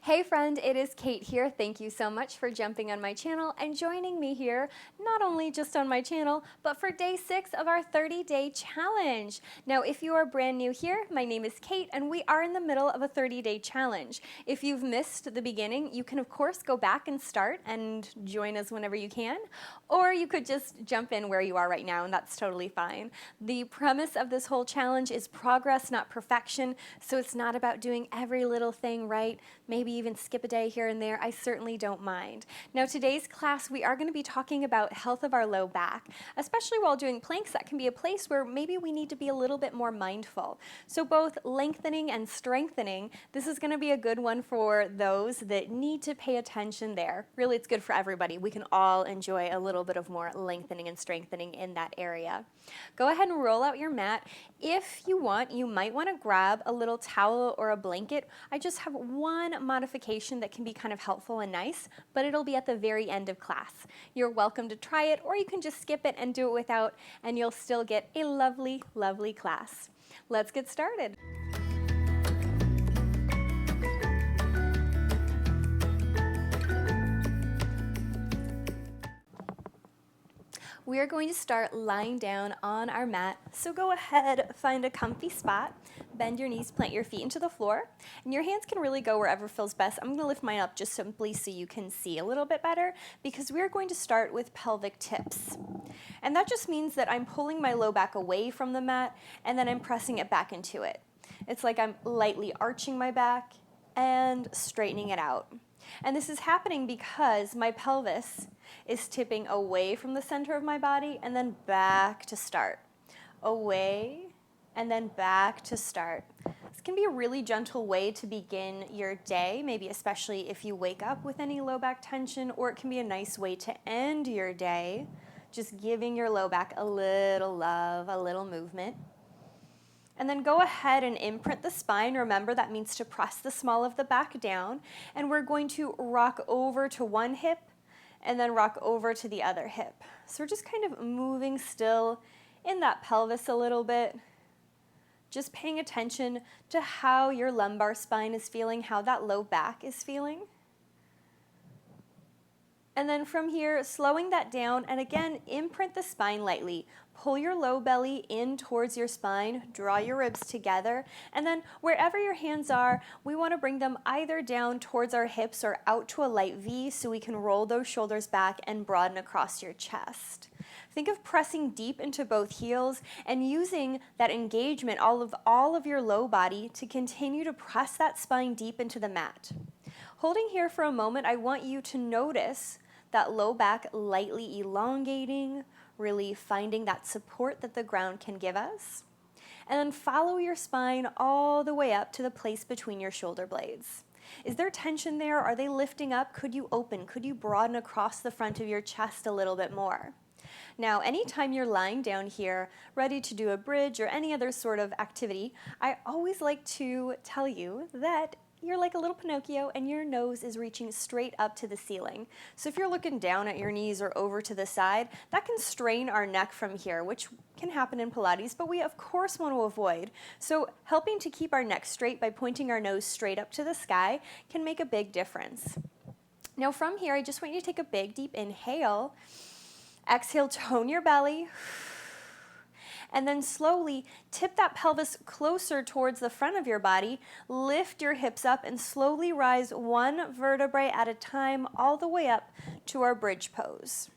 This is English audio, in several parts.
Hey friend, it is Kate here. Thank you so much for jumping on my channel and joining me here, not only just on my channel, but for day 6 of our 30-day challenge. Now, if you are brand new here, my name is Kate and we are in the middle of a 30-day challenge. If you've missed the beginning, you can of course go back and start and join us whenever you can, or you could just jump in where you are right now and that's totally fine. The premise of this whole challenge is progress, not perfection, so it's not about doing every little thing right, maybe even skip a day here and there. I certainly don't mind. Now today's class we are going to be talking about health of our low back, especially while doing planks. That can be a place where maybe we need to be a little bit more mindful. So both lengthening and strengthening, this is going to be a good one for those that need to pay attention there. Really, it's good for everybody. We can all enjoy a little bit of more lengthening and strengthening in that area. Go ahead and roll out your mat. If you want, you might want to grab a little towel or a blanket. I just have one modification that can be kind of helpful and nice, but it'll be at the very end of class. You're welcome to try it, or you can just skip it and do it without, and you'll still get a lovely, lovely class. Let's get started. We are going to start lying down on our mat, so go ahead, find a comfy spot, bend your knees, plant your feet into the floor, and your hands can really go wherever feels best. I'm going to lift mine up just simply so you can see a little bit better, because we're going to start with pelvic tips. And that just means that I'm pulling my low back away from the mat, and then I'm pressing it back into it. It's like I'm lightly arching my back and straightening it out. And this is happening because my pelvis is tipping away from the center of my body and then back to start. Away and then back to start. This can be a really gentle way to begin your day, maybe especially if you wake up with any low back tension, or it can be a nice way to end your day, just giving your low back a little love, a little movement. And then go ahead and imprint the spine. Remember, that means to press the small of the back down. And we're going to rock over to one hip and then rock over to the other hip. So we're just kind of moving still in that pelvis a little bit. Just paying attention to how your lumbar spine is feeling, how that low back is feeling. And then from here, slowing that down, and again, imprint the spine lightly. Pull your low belly in towards your spine, draw your ribs together, and then wherever your hands are, we want to bring them either down towards our hips or out to a light V so we can roll those shoulders back and broaden across your chest. Think of pressing deep into both heels and using that engagement, all of your low body, to continue to press that spine deep into the mat. Holding here for a moment, I want you to notice that low back lightly elongating, really finding that support that the ground can give us. And then follow your spine all the way up to the place between your shoulder blades. Is there tension there? Are they lifting up? Could you open? Could you broaden across the front of your chest a little bit more? Now, anytime you're lying down here, ready to do a bridge or any other sort of activity, I always like to tell you that you're like a little Pinocchio and your nose is reaching straight up to the ceiling. So if you're looking down at your knees or over to the side, that can strain our neck from here, which can happen in Pilates, but we of course want to avoid. So helping to keep our neck straight by pointing our nose straight up to the sky can make a big difference. Now from here, I just want you to take a big deep inhale. Exhale, tone your belly. And then slowly tip that pelvis closer towards the front of your body, lift your hips up, and slowly rise one vertebrae at a time all the way up to our bridge pose.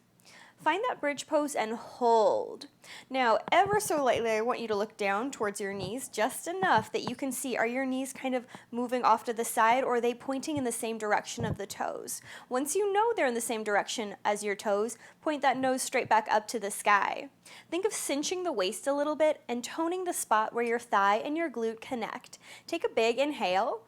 Find that bridge pose and hold. Now, ever so lightly, I want you to look down towards your knees, just enough that you can see, are your knees kind of moving off to the side, or are they pointing in the same direction of the toes? Once you know they're in the same direction as your toes, point that nose straight back up to the sky. Think of cinching the waist a little bit and toning the spot where your thigh and your glute connect. Take a big inhale.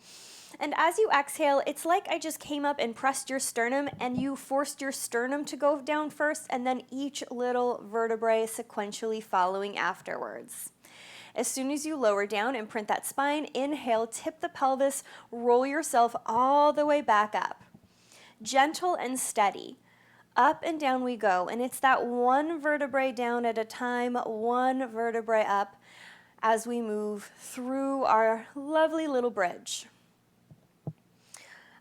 And as you exhale, it's like I just came up and pressed your sternum and you forced your sternum to go down first, and then each little vertebrae sequentially following afterwards. As soon as you lower down, imprint that spine, inhale, tip the pelvis, roll yourself all the way back up. Gentle and steady. Up and down we go, and it's that one vertebrae down at a time, one vertebrae up as we move through our lovely little bridge.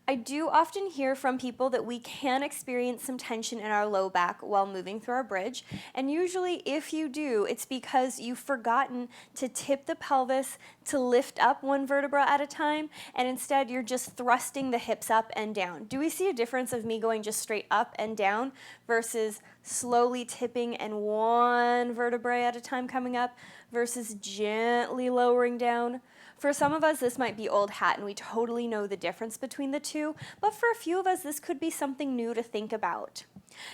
I do often hear from people that we can experience some tension in our low back while moving through our bridge. And usually if you do, it's because you've forgotten to tip the pelvis to lift up one vertebra at a time, and instead you're just thrusting the hips up and down. Do we see a difference of me going just straight up and down versus slowly tipping and one vertebrae at a time coming up versus gently lowering down? For some of us, this might be old hat and we totally know the difference between the two, but for a few of us, this could be something new to think about.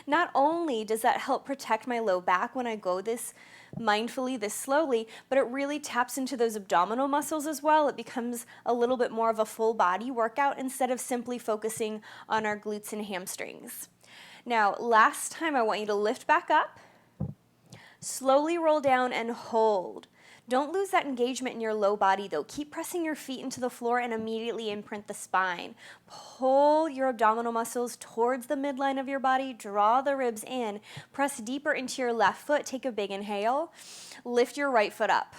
Not only does that help protect my low back when I go this mindfully, this slowly, but it really taps into those abdominal muscles as well. It becomes a little bit more of a full body workout instead of simply focusing on our glutes and hamstrings. Now, last time I want you to lift back up, slowly roll down and hold. Don't lose that engagement in your low body though. Keep pressing your feet into the floor and immediately imprint the spine. Pull your abdominal muscles towards the midline of your body. Draw the ribs in. Press deeper into your left foot. Take a big inhale. Lift your right foot up.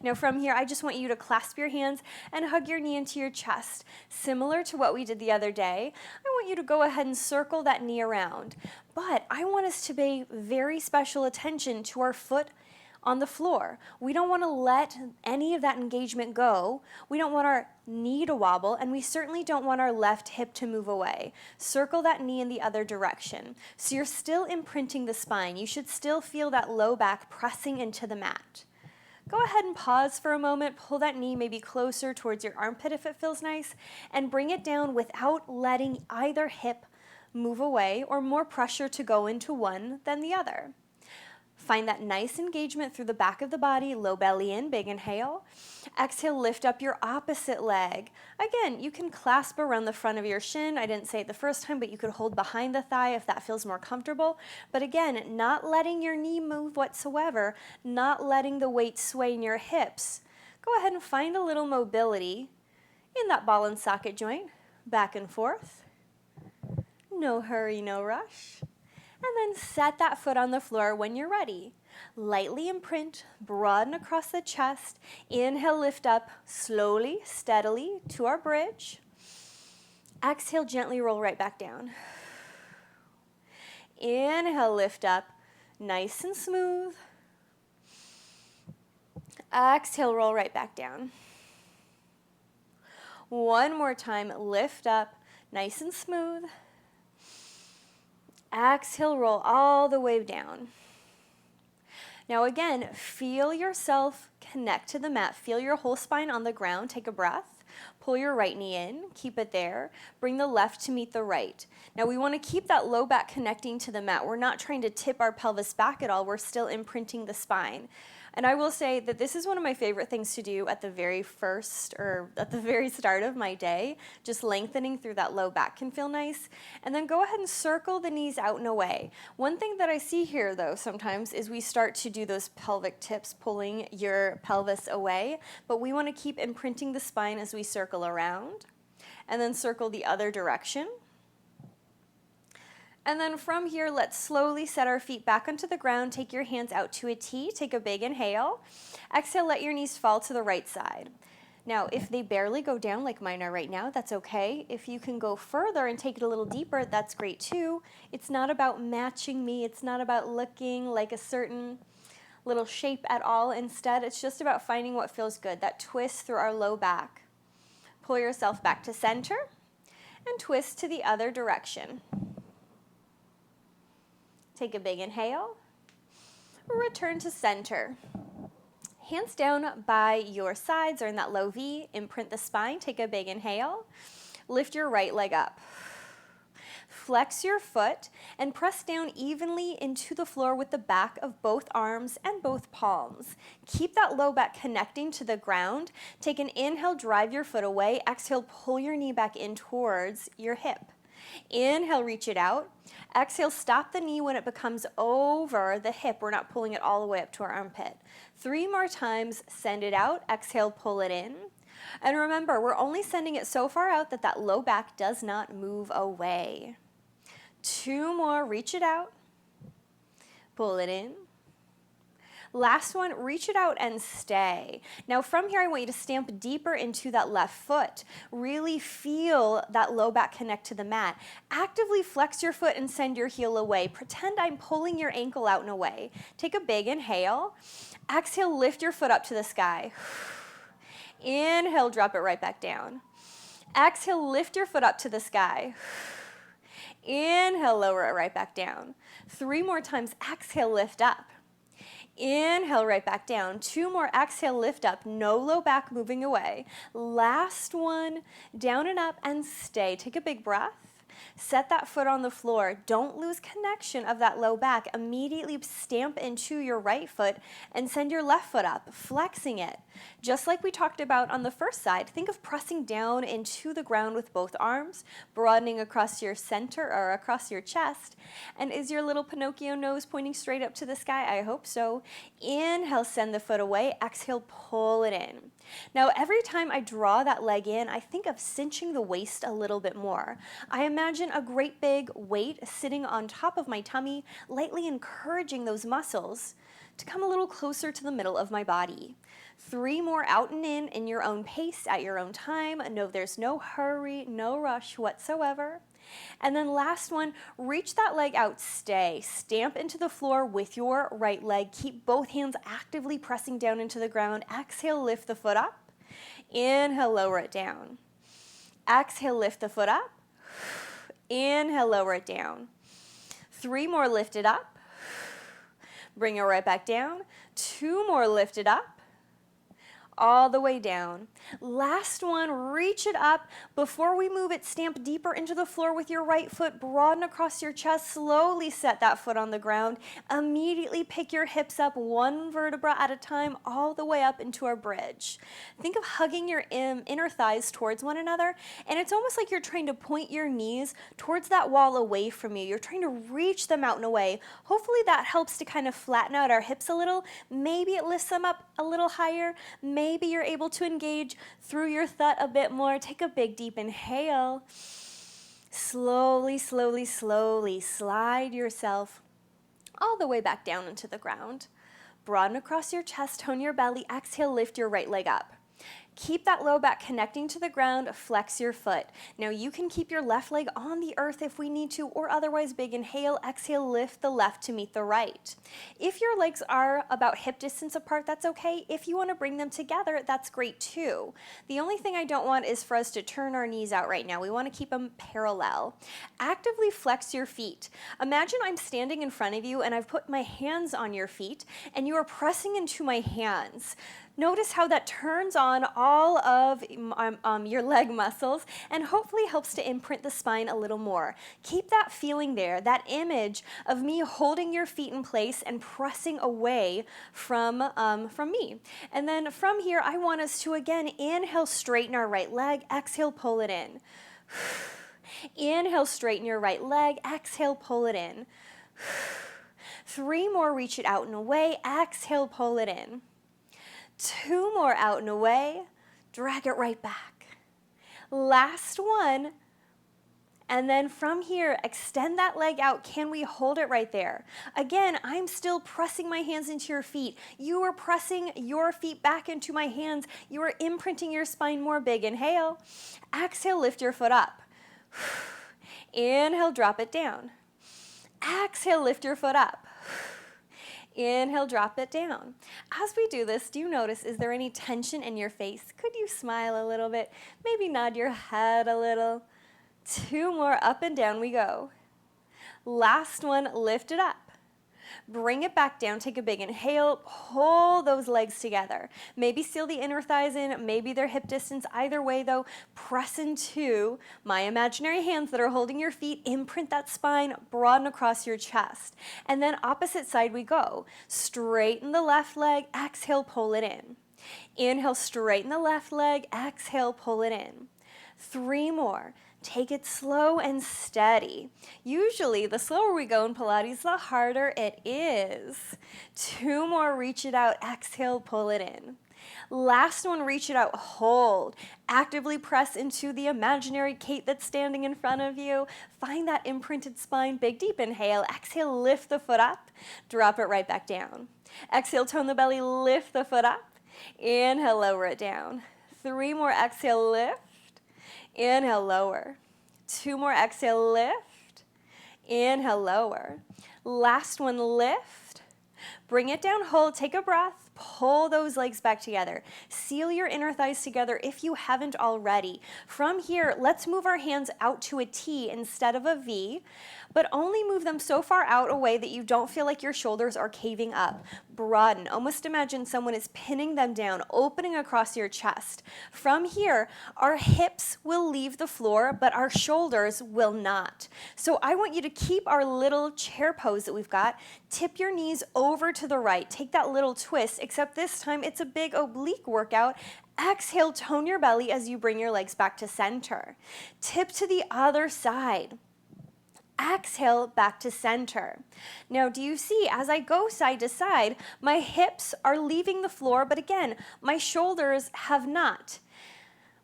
Now from here, I just want you to clasp your hands and hug your knee into your chest. Similar to what we did the other day, I want you to go ahead and circle that knee around. But I want us to pay very special attention to our foot on the floor. We don't want to let any of that engagement go. We don't want our knee to wobble, and we certainly don't want our left hip to move away. Circle that knee in the other direction. So you're still imprinting the spine. You should still feel that low back pressing into the mat. Go ahead and pause for a moment. Pull that knee maybe closer towards your armpit if it feels nice, and bring it down without letting either hip move away or more pressure to go into one than the other. Find that nice engagement through the back of the body, low belly in, big inhale. Exhale, lift up your opposite leg. Again, you can clasp around the front of your shin. I didn't say it the first time, but you could hold behind the thigh if that feels more comfortable. But again, not letting your knee move whatsoever, not letting the weight sway in your hips. Go ahead and find a little mobility in that ball and socket joint, back and forth. No hurry, no rush. And then set that foot on the floor when you're ready. Lightly imprint, broaden across the chest. Inhale, lift up slowly, steadily to our bridge. Exhale, gently roll right back down. Inhale, lift up, nice and smooth. Exhale, roll right back down. One more time, lift up, nice and smooth. Exhale, roll all the way down. Now again, feel yourself connect to the mat. Feel your whole spine on the ground. Take a breath. Pull your right knee in. Keep it there. Bring the left to meet the right. Now we want to keep that low back connecting to the mat. We're not trying to tip our pelvis back at all. We're still imprinting the spine. And I will say that this is one of my favorite things to do at the very start of my day. Just lengthening through that low back can feel nice. And then go ahead and circle the knees out and away. One thing that I see here though sometimes is we start to do those pelvic tips, pulling your pelvis away, but we want to keep imprinting the spine as we circle around. And then circle the other direction. And then from here, let's slowly set our feet back onto the ground. Take your hands out to a T. Take a big inhale. Exhale, let your knees fall to the right side. Now, if they barely go down like mine are right now, that's okay. If you can go further and take it a little deeper, that's great too. It's not about matching me. It's not about looking like a certain little shape at all. Instead, it's just about finding what feels good, that twist through our low back. Pull yourself back to center and twist to the other direction. Take a big inhale, return to center. Hands down by your sides or in that low V, imprint the spine, take a big inhale, lift your right leg up. Flex your foot and press down evenly into the floor with the back of both arms and both palms. Keep that low back connecting to the ground. Take an inhale, drive your foot away. Exhale, pull your knee back in towards your hip. Inhale, reach it out. Exhale, stop the knee when it becomes over the hip. We're not pulling it all the way up to our armpit. 3 more times, send it out. Exhale, pull it in. And remember, we're only sending it so far out that that low back does not move away. 2 more, reach it out. Pull it in. Last one, reach it out and stay. Now from here, I want you to stamp deeper into that left foot. Really feel that low back connect to the mat. Actively flex your foot and send your heel away. Pretend I'm pulling your ankle out and away. Take a big inhale. Exhale, lift your foot up to the sky. Inhale, drop it right back down. Exhale, lift your foot up to the sky. Inhale, lower it right back down. 3 more times, exhale, lift up. Inhale, right back down. 2 more, exhale, lift up. No low back moving away. Last one, down and up and stay. Take a big breath. Set that foot on the floor. Don't lose connection of that low back. Immediately stamp into your right foot and send your left foot up, flexing it. Just like we talked about on the first side, think of pressing down into the ground with both arms, broadening across your center or across your chest. And is your little Pinocchio nose pointing straight up to the sky? I hope so. Inhale, send the foot away. Exhale, pull it in. Now, every time I draw that leg in, I think of cinching the waist a little bit more. I imagine a great big weight sitting on top of my tummy, lightly encouraging those muscles to come a little closer to the middle of my body. 3 more out and in your own pace, at your own time. No, there's no hurry, no rush whatsoever. And then last one, reach that leg out, stay. Stamp into the floor with your right leg. Keep both hands actively pressing down into the ground. Exhale, lift the foot up. Inhale, lower it down. Exhale, lift the foot up. Inhale, lower it down. 3 more, lift it up. Bring it right back down. 2 more, lift it up. All the way down. Last one, reach it up. Before we move it, stamp deeper into the floor with your right foot, broaden across your chest, slowly set that foot on the ground. Immediately pick your hips up 1 vertebra at a time, all the way up into our bridge. Think of hugging your inner thighs towards one another, and it's almost like you're trying to point your knees towards that wall away from you. You're trying to reach them out and away. Hopefully that helps to kind of flatten out our hips a little. Maybe it lifts them up a little higher. Maybe you're able to engage through your thought a bit more. Take a big deep inhale. Slowly, slowly, slowly slide yourself all the way back down into the ground. Broaden across your chest, tone your belly. Exhale, lift your right leg up. Keep that low back connecting to the ground, flex your foot. Now you can keep your left leg on the earth if we need to, or otherwise big inhale, exhale, lift the left to meet the right. If your legs are about hip distance apart, that's okay. If you want to bring them together, that's great too. The only thing I don't want is for us to turn our knees out right now. We want to keep them parallel. Actively flex your feet. Imagine I'm standing in front of you and I've put my hands on your feet and you are pressing into my hands. Notice how that turns on all of your leg muscles and hopefully helps to imprint the spine a little more. Keep that feeling there, that image of me holding your feet in place and pressing away from me. And then from here, I want us to again inhale, straighten our right leg, exhale, pull it in. Inhale, straighten your right leg, exhale, pull it in. 3 more, reach it out and away, exhale, pull it in. 2 more, out and away, drag it right back. Last one, and then from here, extend that leg out. Can we hold it right there? Again, I'm still pressing my hands into your feet. You are pressing your feet back into my hands. You are imprinting your spine more. Big inhale. Exhale, lift your foot up. Inhale, drop it down. Exhale, lift your foot up. Inhale, drop it down. As we do this, do you notice, is there any tension in your face? Could you smile a little bit? Maybe nod your head a little. 2 more, up and down we go. Last one, lift it up. Bring it back down, take a big inhale, pull those legs together. Maybe seal the inner thighs in, maybe they're hip distance. Either way though, press into my imaginary hands that are holding your feet, imprint that spine, broaden across your chest. And then opposite side we go. Straighten the left leg, exhale, pull it in. Inhale, straighten the left leg, exhale, pull it in. 3 more. Take it slow and steady. Usually, the slower we go in Pilates, the harder it is. 2 more, reach it out, exhale, pull it in. Last one, reach it out, hold. Actively press into the imaginary Kait that's standing in front of you. Find that imprinted spine, big deep inhale. Exhale, lift the foot up, drop it right back down. Exhale, tone the belly, lift the foot up. Inhale, lower it down. 3 more, exhale, lift. Inhale, lower. 2 more, exhale, lift. Inhale, lower. Last one, lift. Bring it down, hold, take a breath, pull those legs back together. Seal your inner thighs together if you haven't already. From here, let's move our hands out to a T instead of a V, but only move them so far out away that you don't feel like your shoulders are caving up. Broaden. Almost imagine someone is pinning them down, opening across your chest. From here, our hips will leave the floor, but our shoulders will not. So I want you to keep our little chair pose that we've got. Tip your knees over to the right. Take that little twist, except this time it's a big oblique workout. Exhale, tone your belly as you bring your legs back to center. Tip to the other side. Exhale, back to center. Now, do you see, as I go side to side, my hips are leaving the floor, but again, my shoulders have not.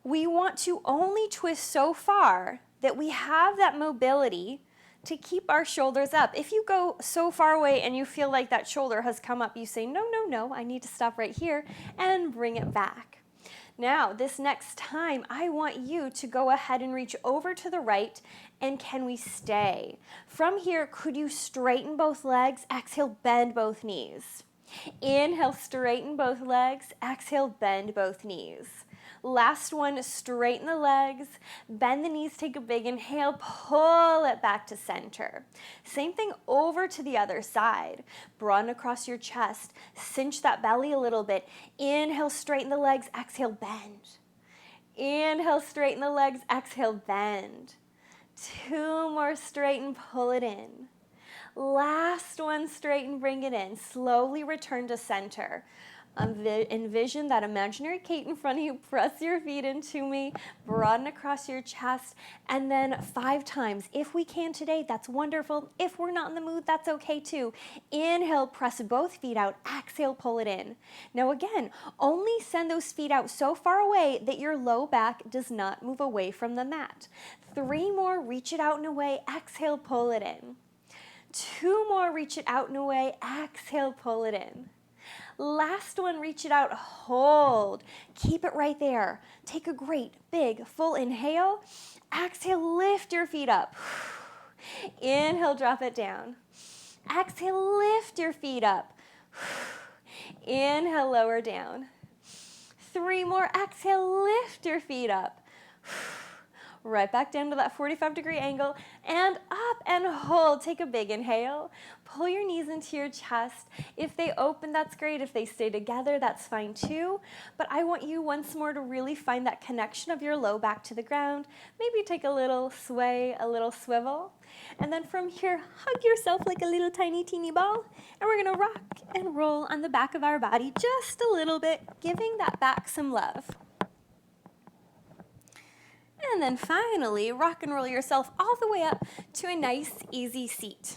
We want to only twist so far that we have that mobility to keep our shoulders up. If you go so far away and you feel like that shoulder has come up, you say, no, no, no, I need to stop right here and bring it back. Now, this next time, I want you to go ahead and reach over to the right, and can we stay? From here, could you straighten both legs? Exhale, bend both knees. Inhale, straighten both legs. Exhale, bend both knees. Last one, straighten the legs, bend the knees, take a big inhale, pull it back to center. Same thing over to the other side. Broaden across your chest, cinch that belly a little bit. Inhale, straighten the legs, exhale, bend. Inhale, straighten the legs, exhale, bend. 2 more, straighten, pull it in. Last one, straighten, bring it in. Slowly return to center. Envision that imaginary Kait in front of you. Press your feet into me, broaden across your chest, and then 5 times. If we can today, that's wonderful. If we're not in the mood, that's okay too. Inhale, press both feet out. Exhale, pull it in. Now again, only send those feet out so far away that your low back does not move away from the mat. 3 more, reach it out and away. Exhale, pull it in. 2 more, reach it out and away. Exhale, pull it in. Last one, reach it out, hold. Keep it right there. Take a great, big, full inhale. Exhale, lift your feet up. Inhale, drop it down. Exhale, lift your feet up. Inhale, lower down. 3 more, exhale, lift your feet up. Right back down to that 45-degree angle and up and hold. Take a big inhale. Pull your knees into your chest. If they open, that's great. If they stay together, that's fine too. But I want you once more to really find that connection of your low back to the ground. Maybe take a little sway, a little swivel. And then from here, hug yourself like a little tiny teeny ball. And we're gonna rock and roll on the back of our body just a little bit, giving that back some love. And then finally, rock and roll yourself all the way up to a nice, easy seat.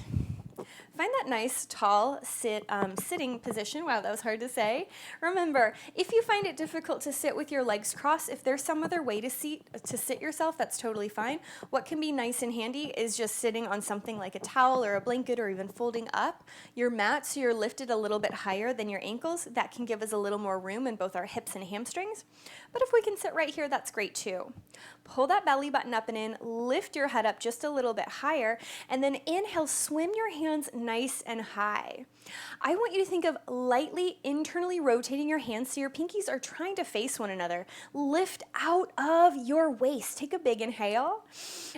Find that nice, tall, sitting position. Wow, that was hard to say. Remember, if you find it difficult to sit with your legs crossed, if there's some other way to sit yourself, that's totally fine. What can be nice and handy is just sitting on something like a towel or a blanket or even folding up your mat so you're lifted a little bit higher than your ankles. That can give us a little more room in both our hips and hamstrings. But if we can sit right here, that's great too. Pull that belly button up and in, lift your head up just a little bit higher, and then inhale, swim your hands nice and high. I want you to think of lightly internally rotating your hands so your pinkies are trying to face one another. Lift out of your waist. Take a big inhale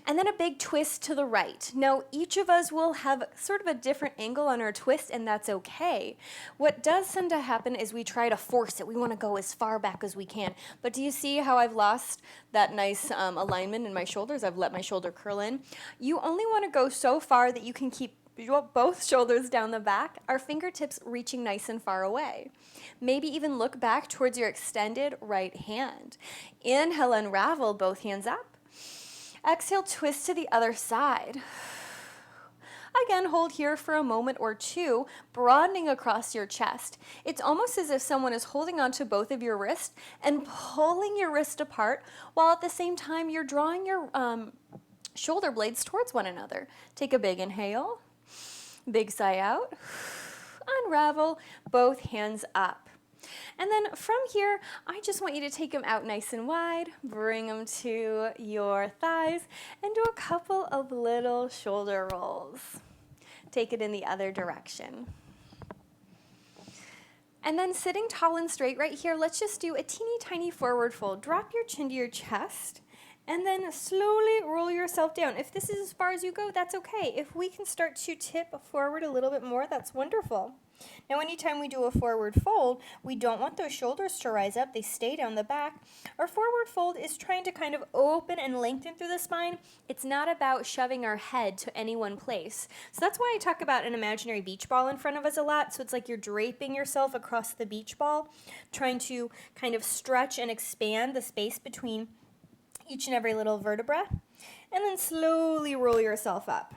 and then a big twist to the right. Now, each of us will have sort of a different angle on our twist, and that's okay. What does tend to happen is we try to force it. We want to go as far back as we can. But do you see how I've lost that nice alignment in my shoulders? I've let my shoulder curl in. You only want to go so far that you can keep both shoulders down the back, our fingertips reaching nice and far away. Maybe even look back towards your extended right hand. Inhale, unravel, both hands up. Exhale, twist to the other side. Again, hold here for a moment or two, broadening across your chest. It's almost as if someone is holding onto both of your wrists and pulling your wrist apart, while at the same time you're drawing your shoulder blades towards one another. Take a big inhale, big sigh out, unravel, both hands up. And then from here, I just want you to take them out nice and wide, bring them to your thighs, and do a couple of little shoulder rolls. Take it in the other direction. And then sitting tall and straight right here, let's just do a teeny tiny forward fold. Drop your chin to your chest, and then slowly roll yourself down. If this is as far as you go, that's okay. If we can start to tip forward a little bit more, that's wonderful. Now, anytime we do a forward fold, we don't want those shoulders to rise up. They stay down the back. Our forward fold is trying to kind of open and lengthen through the spine. It's not about shoving our head to any one place. So that's why I talk about an imaginary beach ball in front of us a lot. So it's like you're draping yourself across the beach ball, trying to kind of stretch and expand the space between each and every little vertebra, and then slowly roll yourself up.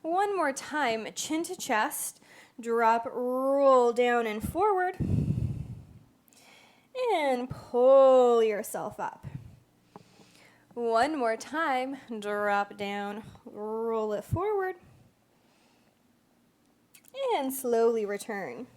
One more time, chin to chest, drop, roll down and forward, and pull yourself up. One more time, drop down, roll it forward, and slowly return.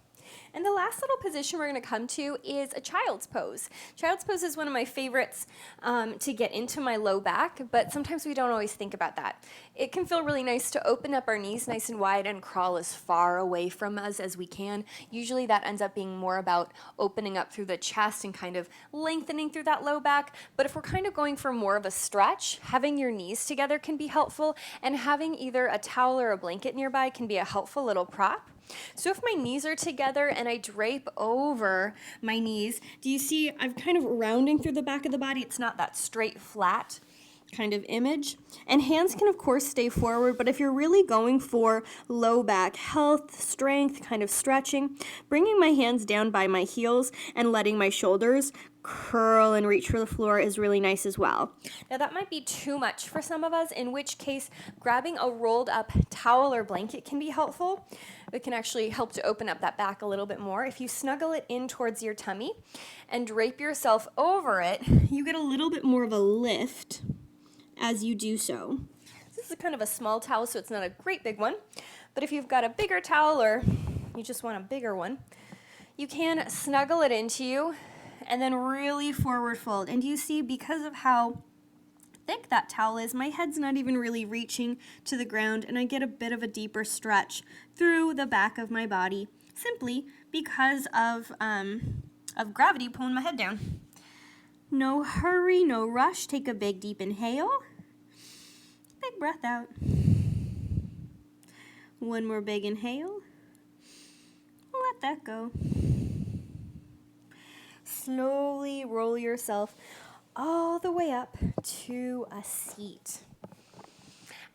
And the last little position we're going to come to is a child's pose. Child's pose is one of my favorites to get into my low back, but sometimes we don't always think about that. It can feel really nice to open up our knees nice and wide and crawl as far away from us as we can. Usually that ends up being more about opening up through the chest and kind of lengthening through that low back. But if we're kind of going for more of a stretch, having your knees together can be helpful, and having either a towel or a blanket nearby can be a helpful little prop. So if my knees are together and I drape over my knees, do you see I'm kind of rounding through the back of the body? It's not that straight, flat kind of image. And hands can, of course, stay forward, but if you're really going for low back health, strength, kind of stretching, bringing my hands down by my heels and letting my shoulders curl and reach for the floor is really nice as well. Now that might be too much for some of us, in which case grabbing a rolled up towel or blanket can be helpful. It can actually help to open up that back a little bit more. If you snuggle it in towards your tummy and drape yourself over it, you get a little bit more of a lift as you do so. This is kind of a small towel, so it's not a great big one, but if you've got a bigger towel or you just want a bigger one, you can snuggle it into you and then really forward fold. And you see, because of how thick that towel is, my head's not even really reaching to the ground, and I get a bit of a deeper stretch through the back of my body simply because of gravity pulling my head down. No hurry, no rush. Take a big deep inhale. Big breath out. One more big inhale. Let that go. Slowly roll yourself all the way up to a seat.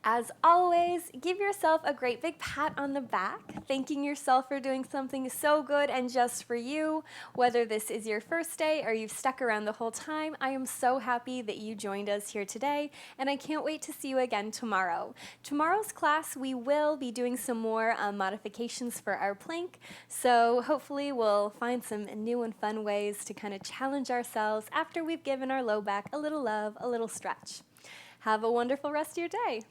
As always, give yourself a great big pat on the back, thanking yourself for doing something so good and just for you. Whether this is your first day or you've stuck around the whole time, I am so happy that you joined us here today, and I can't wait to see you again tomorrow. Tomorrow's class, we will be doing some more modifications for our plank, so hopefully we'll find some new and fun ways to kind of challenge ourselves after we've given our low back a little love, a little stretch. Have a wonderful rest of your day.